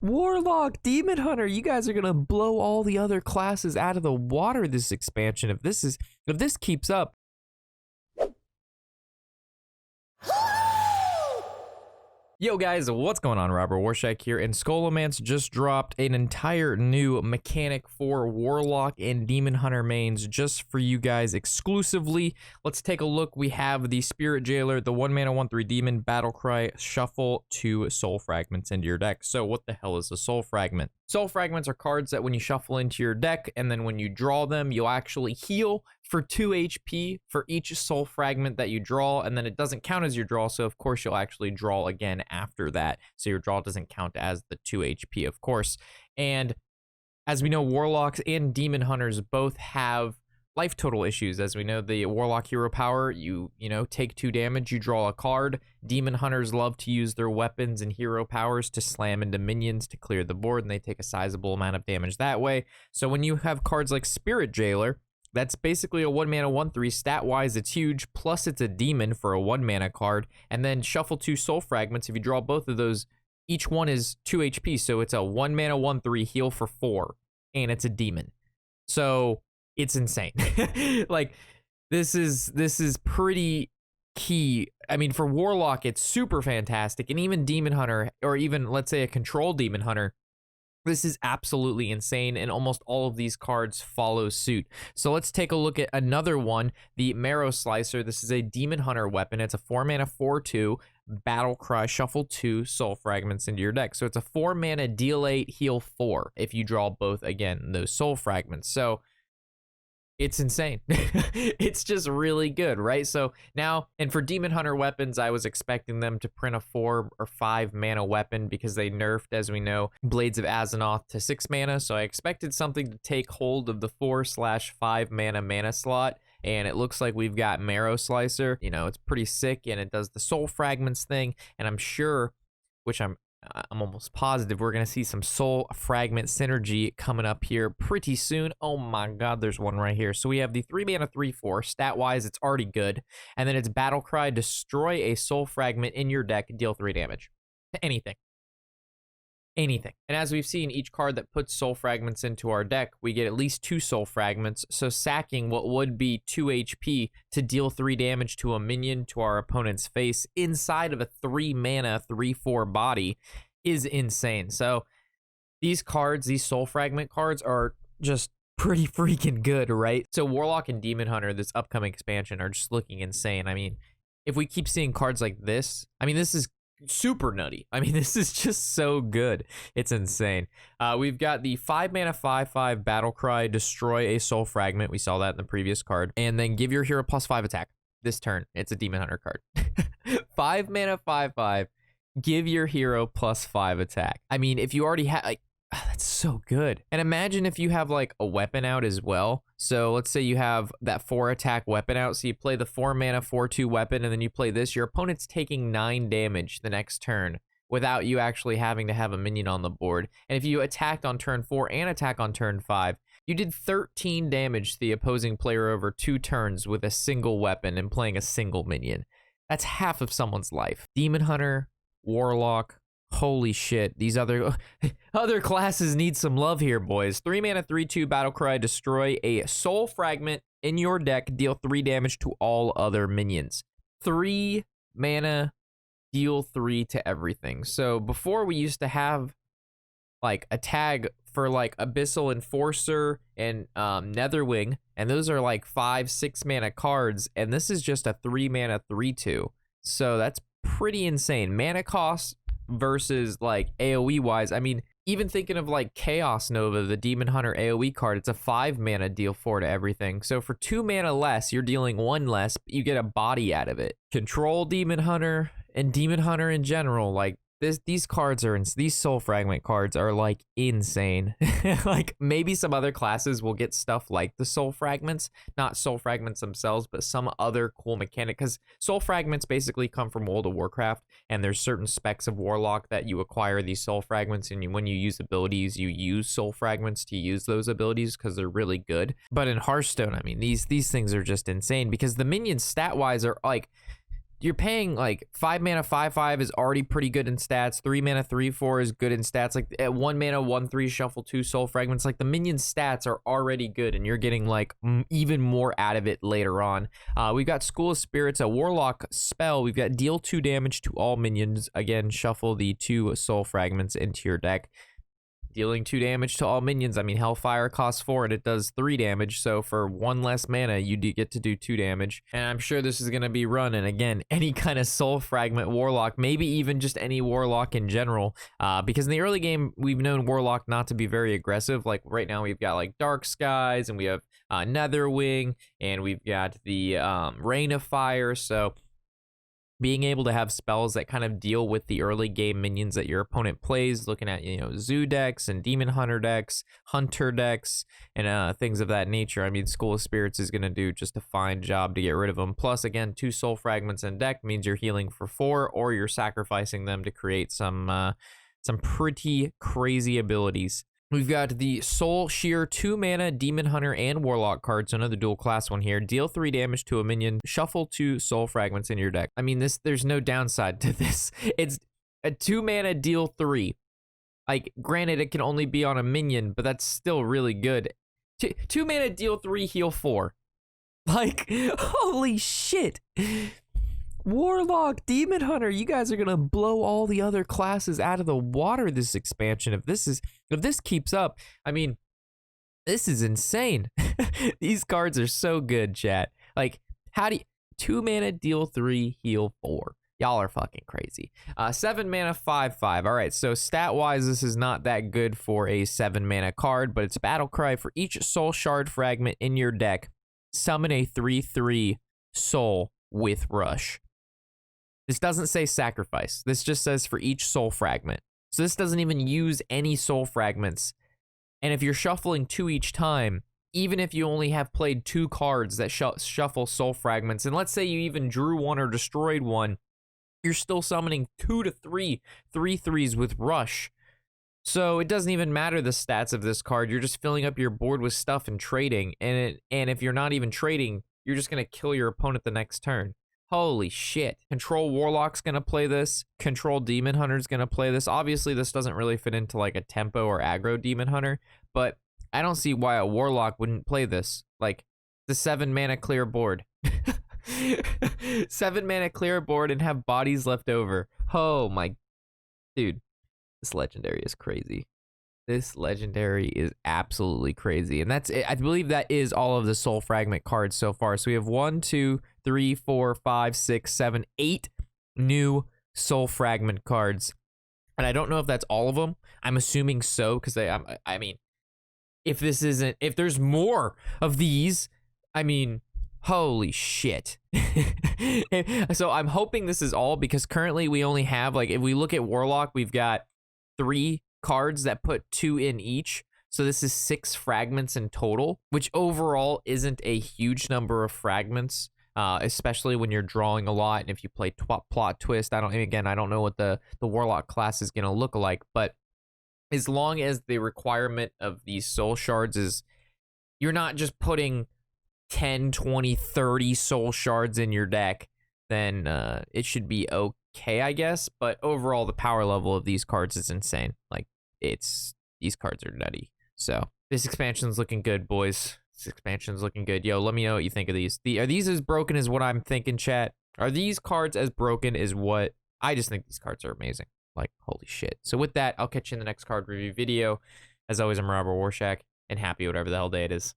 Warlock, Demon Hunter, you guys are gonna blow all the other classes out of the water this expansion. If this keeps up. Yo guys, what's going on? Robert Warshak here, and Scholomance just dropped an entire new mechanic for Warlock and Demon Hunter mains just for you guys exclusively. Let's take a look. We have the Spirit Jailer, the 1-mana 1/3 Demon, Battlecry, shuffle 2 Soul Fragments into your deck. So what the hell is a Soul Fragment? Soul Fragments are cards that when you shuffle into your deck, and then when you draw them, you'll actually heal for 2 HP for each Soul Fragment that you draw, and then it doesn't count as your draw, so of course you'll actually draw again after that. So your draw doesn't count as the 2 HP, of course. And as we know, Warlocks and Demon Hunters both have life total issues. As we know, the Warlock hero power, you take 2 damage, you draw a card. Demon Hunters love to use their weapons and hero powers to slam into minions to clear the board, and they take a sizable amount of damage that way. So when you have cards like Spirit Jailer, that's basically a 1-mana 1/3. Stat-wise, it's huge, plus it's a demon for a 1-mana card. And then shuffle 2 Soul Fragments. If you draw both of those, each one is 2 HP, so it's a 1-mana 1/3, heal for 4, and it's a demon. So it's insane. Like, this is pretty key. I mean, for Warlock, it's super fantastic, and even Demon Hunter, or even, let's say, a Control Demon Hunter, this is absolutely insane, and almost all of these cards follow suit. So let's take a look at another one, the Marrow Slicer. This is a Demon Hunter weapon. It's a 4-mana 4/2, Battlecry, shuffle 2 Soul Fragments into your deck. So it's a 4-mana, deal 8, heal 4 if you draw both, again, those Soul Fragments. So it's insane. It's just really good, right? So now, and for Demon Hunter weapons, I was expecting them to print a 4 or 5 mana weapon because they nerfed, as we know, Blades of Azzinoth to 6 mana. So I expected something to take hold of the 4/5 mana slot. And it looks like we've got Marrow Slicer. You know, it's pretty sick, and it does the Soul Fragments thing. And I'm sure, which I'm almost positive, we're going to see some Soul Fragment synergy coming up here pretty soon. Oh my god, there's one right here. So we have the 3-mana 3/4. Stat-wise, it's already good. And then it's Battlecry, destroy a Soul Fragment in your deck, deal 3 damage. To anything. Anything. And as we've seen, each card that puts Soul Fragments into our deck, we get at least 2 Soul Fragments. So sacking what would be 2 HP to deal 3 damage to a minion to our opponent's face inside of a 3-mana 3/4 body is insane. So these cards, these Soul Fragment cards, are just pretty freaking good, right? So Warlock and Demon Hunter, this upcoming expansion, are just looking insane. I mean, if we keep seeing cards like this, I mean, this is super nutty. I mean, this is just so good. It's insane. We've got the 5-mana 5/5 Battlecry, destroy a Soul Fragment. We saw that in the previous card. And then give your hero +5 attack this turn. It's a Demon Hunter card. 5-mana 5/5, give your hero +5 attack. I mean, if you already have, like, that's so good. And imagine if you have like a weapon out as well. So let's say you have that 4 attack weapon out. So you play the 4-mana 4/2 weapon, and then you play this. Your opponent's taking 9 damage the next turn without you actually having to have a minion on the board. And if you attacked on turn 4 and attack on turn 5, you did 13 damage to the opposing player over 2 turns with a single weapon and playing a single minion. That's half of someone's life. Demon Hunter, Warlock, holy shit, these other classes need some love here, boys. 3-mana 3/2 Battlecry, destroy a Soul Fragment in your deck, deal 3 damage to all other minions. 3 mana, deal 3 to everything. So before, we used to have like a tag for like Abyssal Enforcer and Netherwing, and those are like 5-6 mana cards, and this is just a 3-mana 3/2. So that's pretty insane. Mana cost versus like AoE wise, I mean, even thinking of like Chaos Nova, the Demon Hunter AoE card, it's a 5-mana deal 4 to everything. So for 2 mana less, you're dealing 1 less, but you get a body out of it. Control Demon Hunter and Demon Hunter in general, like these cards are, these Soul Fragment cards are like insane. Like maybe some other classes will get stuff like the Soul Fragments, not Soul Fragments themselves, but some other cool mechanic, because Soul Fragments basically come from World of Warcraft, and there's certain specs of Warlock that you acquire these Soul Fragments, and when you use abilities, you use Soul Fragments to use those abilities because they're really good. But in Hearthstone, I mean, these things are just insane because the minions stat-wise are like, you're paying like 5 mana 5/5 is already pretty good in stats. 3 mana 3/4 is good in stats. Like at 1 mana 1/3 shuffle 2 soul fragments. Like the minion stats are already good, and you're getting like even more out of it later on. We've got School of Spirits, a Warlock spell. We've got deal 2 damage to all minions. Again, shuffle the 2 soul fragments into your deck. Dealing 2 damage to all minions. I mean, Hellfire costs 4 and it does 3 damage. So for 1 less mana, you do get to do 2 damage. And I'm sure this is going to be run. And again, any kind of soul fragment Warlock, maybe even just any Warlock in general. Because in the early game, we've known Warlock not to be very aggressive. Like right now, we've got like Dark Skies and we have Netherwing and we've got the Rain of Fire. So being able to have spells that kind of deal with the early game minions that your opponent plays, looking at, Zoo decks and Demon Hunter decks, Hunter decks, and things of that nature. I mean, School of Spirits is going to do just a fine job to get rid of them. Plus, again, 2 soul fragments in deck means you're healing for 4, or you're sacrificing them to create some pretty crazy abilities. We've got the Soul Shear 2 mana Demon Hunter and Warlock cards, so another dual class one here. Deal 3 damage to a minion, shuffle 2 soul fragments in your deck. I mean, there's no downside to this. It's a 2 mana deal 3. Like, granted, it can only be on a minion, but that's still really good. 2 mana deal 3, heal 4. Like, holy shit. Warlock, Demon Hunter, you guys are gonna blow all the other classes out of the water this expansion. If this keeps up, I mean, this is insane. These cards are so good, chat. Like, how do you 2 mana deal 3, heal 4? Y'all are fucking crazy. 7 mana 5/5. All right, so stat wise, this is not that good for a 7 mana card, but it's Battle Cry. For each soul shard fragment in your deck, summon a 3/3 soul with Rush. This doesn't say sacrifice. This just says for each soul fragment. So this doesn't even use any soul fragments. And if you're shuffling 2 each time, even if you only have played 2 cards that shuffle soul fragments, and let's say you even drew 1 or destroyed 1, you're still summoning 2 to 3 3/3s with Rush. So it doesn't even matter the stats of this card. You're just filling up your board with stuff and trading. And if you're not even trading, you're just going to kill your opponent the next turn. Holy shit. Control Warlock's gonna play this. Control Demon Hunter's gonna play this. Obviously, this doesn't really fit into like a tempo or aggro Demon Hunter, but I don't see why a Warlock wouldn't play this. Like, the 7 mana clear board. 7 mana clear board and have bodies left over. Oh my, dude, this legendary is crazy. This legendary is absolutely crazy. And that's it. I believe that is all of the soul fragment cards so far. So we have 1, 2, 3, 4, 5, 6, 7, 8 new soul fragment cards. And I don't know if that's all of them. I'm assuming so, because I mean, if there's more of these, I mean, holy shit. So I'm hoping this is all, because currently we only have, like, if we look at Warlock, we've got 3 cards that put 2 in each. So this is 6 fragments in total, which overall isn't a huge number of fragments, especially when you're drawing a lot. And if you play plot twist, I don't know what the Warlock class is going to look like, but as long as the requirement of these soul shards is you're not just putting 10, 20, 30 soul shards in your deck, then it should be okay, I guess. But overall, the power level of these cards is insane. Like, these cards are nutty. So this expansion's looking good, boys. This expansion's looking good. Yo, let me know what you think of these. Are these as broken as what I'm thinking, chat? Are these cards as broken as what? I just think these cards are amazing. Like, holy shit. So with that, I'll catch you in the next card review video. As always, I'm Robert Warshak, and happy whatever the hell day it is.